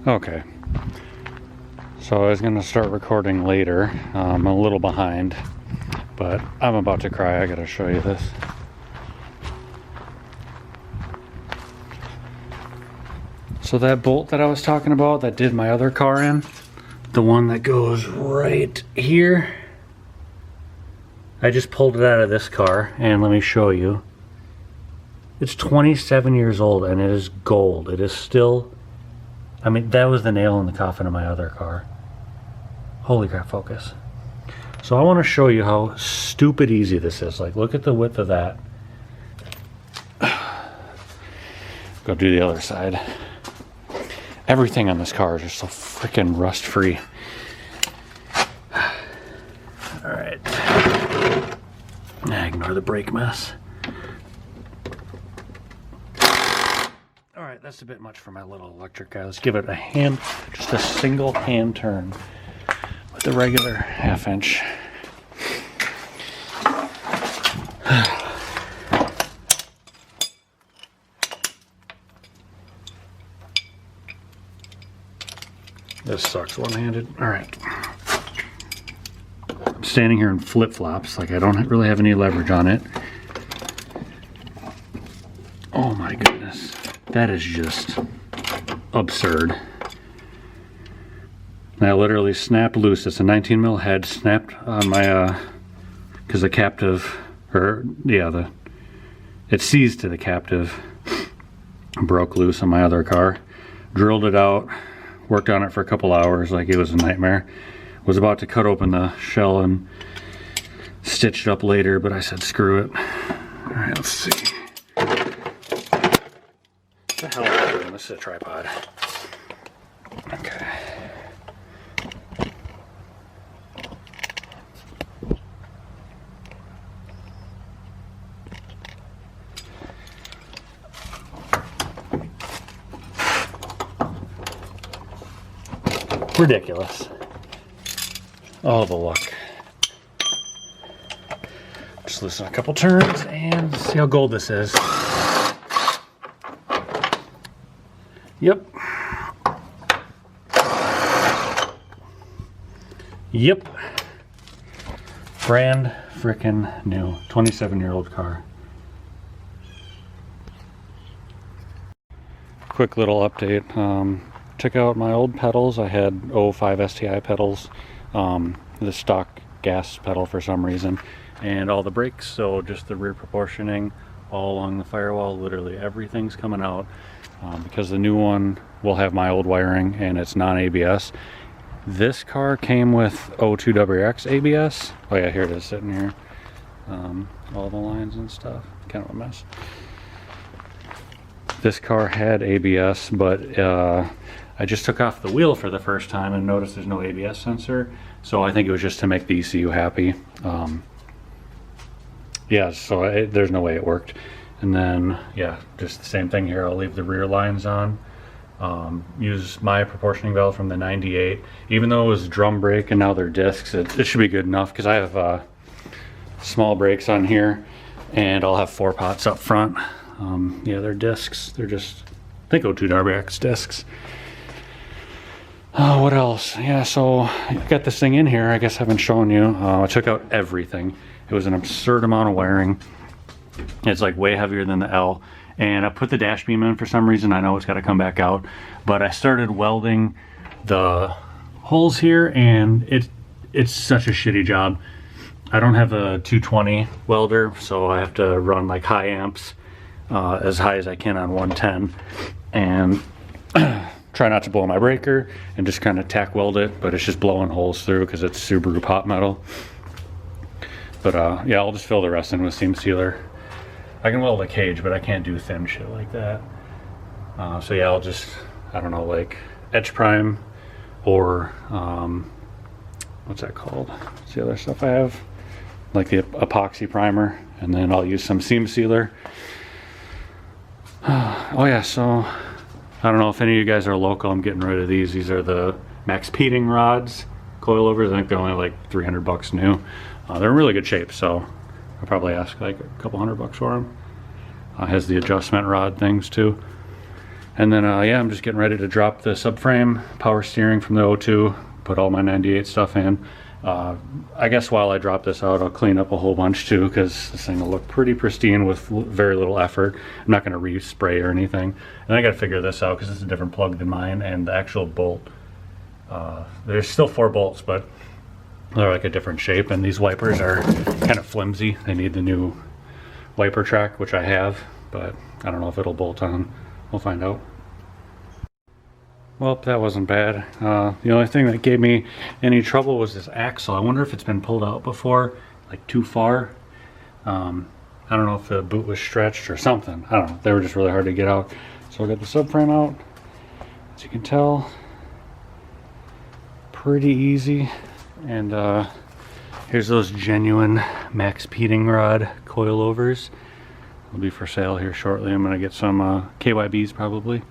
Okay. So I was gonna start recording later. I'm a little behind, but I'm about to cry. I gotta show you this. So that bolt that I was talking about that did my other car in, the one that goes right here, I just pulled it out of this car, and let me show you. It's 27 years old and it is gold. It is still, I mean, that was the nail in the coffin of my other car. Holy crap, focus. So I want to show you how stupid easy this is. Like, look at the width of that. Go do the other side. Everything on this car is just so freaking rust free. Alright. Ignore the brake mess. Alright, that's a bit much for my little electric guy. Let's give it a hand, just a single hand turn with the regular half-inch. This sucks one-handed. Alright. I'm standing here in flip-flops, like I don't really have any leverage on it. Oh my goodness. That is just absurd. I literally snapped loose. It's a 19 mil head, snapped on my, because the captive, or yeah, it seized to the captive, broke loose on my other car. Drilled it out, worked on it for a couple hours like it was a nightmare. Was about to cut open the shell and stitch it up later, but I said screw it. Alright, let's see. What the hell am I doing? This is a tripod. Okay. Ridiculous. Oh, the luck. Just listen a couple turns and see how gold this is. Yep. Yep. Brand frickin' new. 27-year-old car. Quick little update. Took out my old pedals. I had 05 STI pedals, the stock gas pedal for some reason, and all the brakes, so just the rear proportioning all along the firewall. Literally everything's coming out because the new one will have my old wiring and it's non-ABS. This car came with O2WX ABS. Oh yeah, here it is sitting here. All the lines and stuff, kind of a mess. This car had ABS, but I just took off the wheel for the first time and noticed there's no ABS sensor, so I think it was just to make the ECU happy. Yeah, so there's no way it worked. And then, yeah, just the same thing here. I'll leave the rear lines on. Use my proportioning valve from the 98. Even though it was drum brake and now they're discs, it should be good enough because I have small brakes on here and I'll have 4 pots up front. Yeah, they're discs. They're just, I think O2WX discs. What else? Yeah, so I got this thing in here. I guess I haven't shown you. I took out everything. It was an absurd amount of wiring. It's like way heavier than the L. And I put the dash beam in for some reason. I know it's got to come back out. But I started welding the holes here, and it's such a shitty job. I don't have a 220 welder, so I have to run like high amps, as high as I can on 110. And try not to blow my breaker and just kind of tack weld it, but it's just blowing holes through because it's Subaru pot metal. But yeah, I'll just fill the rest in with seam sealer. I can weld a cage, but I can't do thin shit like that. So yeah, I'll just, I don't know, like etch prime or what's that called? What's the other stuff I have? Like the epoxy primer, and then I'll use some seam sealer. Oh yeah, so I don't know if any of you guys are local. I'm getting rid of these. These are the Max Peating rods, coilovers. I think they're only like 300 bucks new. They're in really good shape, so I'll probably ask like a couple $100 for them. Has the adjustment rod things too. And then yeah, I'm just getting ready to drop the subframe, power steering from the O2, put all my 98 stuff in. I guess while I drop this out, I'll clean up a whole bunch too, because this thing will look pretty pristine with very little effort. I'm not going to respray or anything. And I got to figure this out because it's a different plug than mine, and the actual bolt, there's still 4 bolts, but they're like a different shape, and these wipers are kind of flimsy. They need the new wiper track, which I have, but I don't know if it'll bolt on. We'll find out. Well, that wasn't bad. The only thing that gave me any trouble was this axle. I wonder if it's been pulled out before, like too far. I don't know if the boot was stretched or something. I don't know. They were just really hard to get out. So I got the subframe out. As you can tell, pretty easy. And here's those genuine Max Peating Rod coilovers. They'll be for sale here shortly. I'm gonna get some KYBs probably.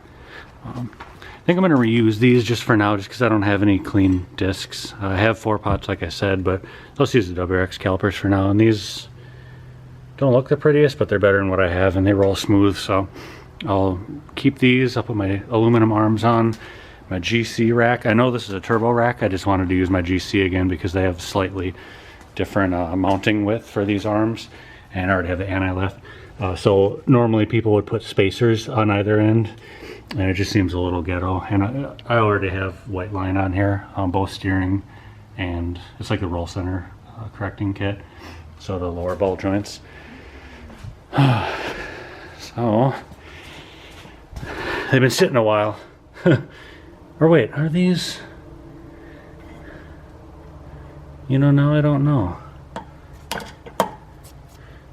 I think I'm going to reuse these just for now, just because I don't have any clean discs. I have 4 pots, like I said, but let's use the WRX calipers for now. And these don't look the prettiest, but they're better than what I have, and they roll smooth. So I'll keep these. I'll put my aluminum arms on, my GC rack. I know this is a turbo rack. I just wanted to use my GC again because they have slightly different mounting width for these arms, and I already have the anti-lift. So normally people would put spacers on either end, and it just seems a little ghetto. And I already have white line on here on both steering, and it's like the roll center correcting kit, so the lower ball joints. So they've been sitting a while. Or wait, are these, you know, now I don't know.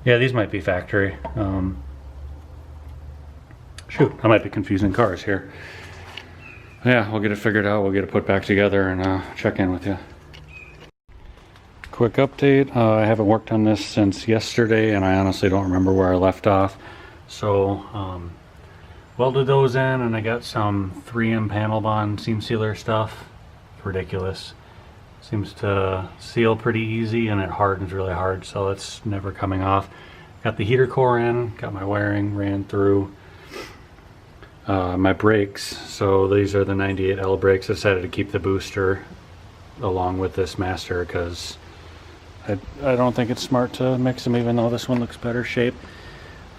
Yeah, these might be factory. Shoot, I might be confusing cars here. Yeah, we'll get it figured out. We'll get it put back together and check in with you. Quick update. I haven't worked on this since yesterday, and I honestly don't remember where I left off. So, welded those in, and I got some 3M panel bond seam sealer stuff. It's ridiculous. Seems to seal pretty easy, and it hardens really hard, so it's never coming off. Got the heater core in, got my wiring ran through. My brakes, so these are the 98L brakes. I decided to keep the booster along with this master because I don't think it's smart to mix them, even though this one looks better shape.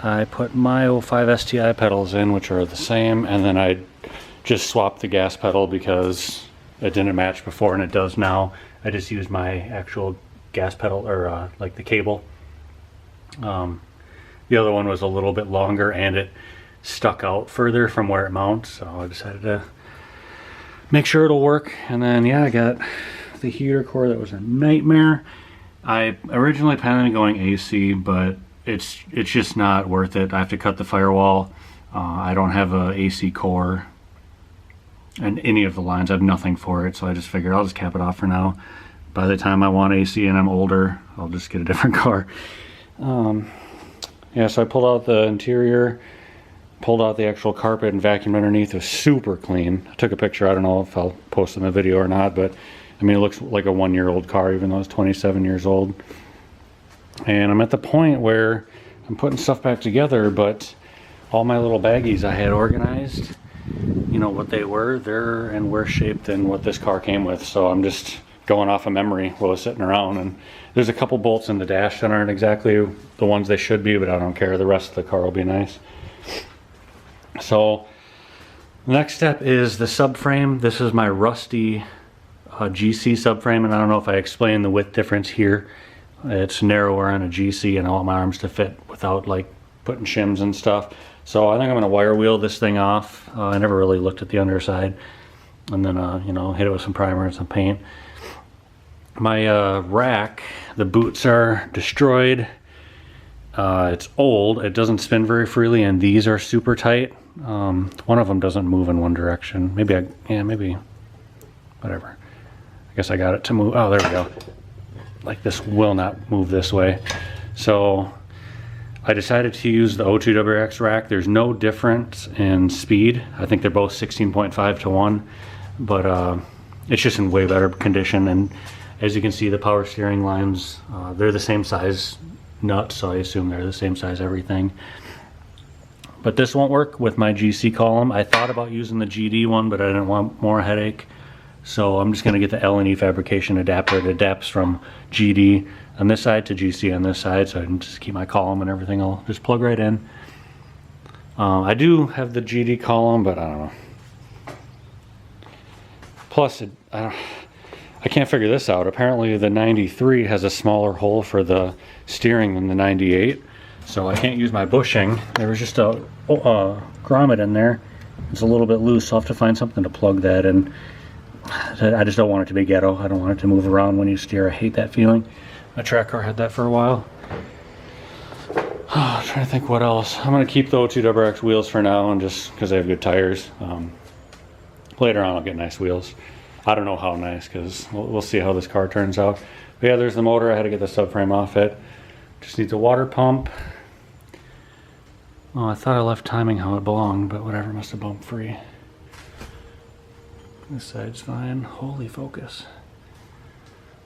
I put my 05 STI pedals in, which are the same, and then I just swapped the gas pedal because it didn't match before, and it does now. I just used my actual gas pedal, or like the cable. The other one was a little bit longer, and it stuck out further from where it mounts, so I decided to make sure it'll work. And then yeah, I got the heater core. That was a nightmare. I originally planned on going AC, but it's just not worth it. I have to cut the firewall. I don't have a AC core and any of the lines. I have nothing for it, so I just figured I'll just cap it off for now. By the time I want AC and I'm older, I'll just get a different car. Yeah, so I pulled out the interior, pulled out the actual carpet and vacuumed underneath. It was super clean. I took a picture. I don't know if I'll post in the video or not, but I mean, it looks like a 1-year-old car, even though it's 27 years old. And I'm at the point where I'm putting stuff back together, but all my little baggies I had organized, you know what they were, they're in worse shape than what this car came with. So I'm just going off of memory while I was sitting around, and there's a couple bolts in the dash that aren't exactly the ones they should be, but I don't care. The rest of the car will be nice. So the next step is the subframe. This is my rusty GC subframe, and I don't know if I explained the width difference here. It's narrower on a GC, and I want my arms to fit without like putting shims and stuff. So I think I'm going to wire wheel this thing off. I never really looked at the underside, and then you know, hit it with some primer and some paint. My rack, the boots are destroyed. It's old. It doesn't spin very freely, and these are super tight. One of them doesn't move in one direction. Maybe maybe, whatever. I guess I got it to move. Oh, there we go. Like, this will not move this way. So I decided to use the O2 WRX rack. There's no difference in speed. I think they're both 16.5 to 1, but it's just in way better condition. And as you can see, the power steering lines, they're the same size nuts, so I assume they're the same size everything. But this won't work with my GC column. I thought about using the GD one, but I didn't want more headache. So I'm just gonna get the L&E fabrication adapter. It adapts from GD on this side to GC on this side, so I can just keep my column and everything. I'll just plug right in. I do have the GD column, but I don't know. Plus, I can't figure this out. Apparently the 93 has a smaller hole for the steering than the 98, so I can't use my bushing. There was just a grommet in there. It's a little bit loose, so I'll have to find something to plug that in. I just don't want it to be ghetto. I don't want it to move around when you steer. I hate that feeling. My track car had that for a while. I'm trying to think what else. I'm going to keep the O2WX wheels for now, and just because they have good tires. Later on I'll get nice wheels. I don't know how nice, because we'll see how this car turns out. But yeah, there's the motor. I had to get the subframe off it. Just needs a water pump. Oh, I thought I left timing how it belonged, but whatever, must have bumped free. This side's fine. Holy focus.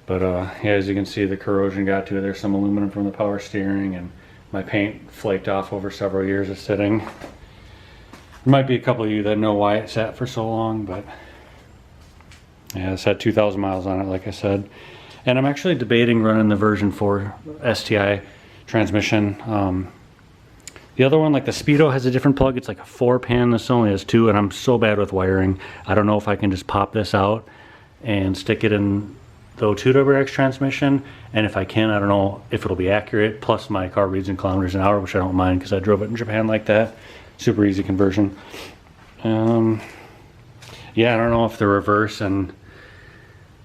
But yeah, as you can see, the corrosion got to it. There's some aluminum from the power steering, and my paint flaked off over several years of sitting. There might be a couple of you that know why it sat for so long, but yeah, it's had 2,000 miles on it, like I said. And I'm actually debating running the version 4 STI transmission. The other one, like the Speedo, has a different plug. It's like a 4-pin. This only has 2, and I'm so bad with wiring. I don't know if I can just pop this out and stick it in the O2WX transmission, and if I can, I don't know if it'll be accurate. Plus my car reads in kilometers an hour, which I don't mind because I drove it in Japan like that. Super easy conversion. Yeah, I don't know if the reverse and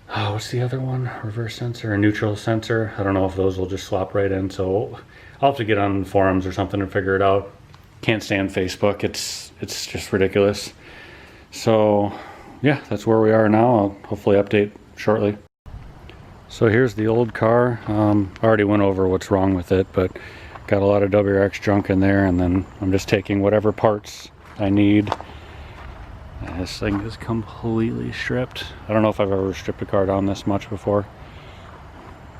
what's the other one? Reverse sensor and neutral sensor. I don't know if those will just swap right in, so I'll have to get on forums or something and figure it out. Can't stand Facebook. It's just ridiculous. So yeah, that's where we are now. I'll hopefully update shortly. So here's the old car. I already went over what's wrong with it, but got a lot of WRX junk in there, and then I'm just taking whatever parts I need. This thing is completely stripped. I don't know if I've ever stripped a car down this much before.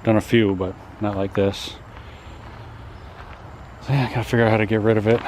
Done a few, but not like this. So yeah, I gotta figure out how to get rid of it.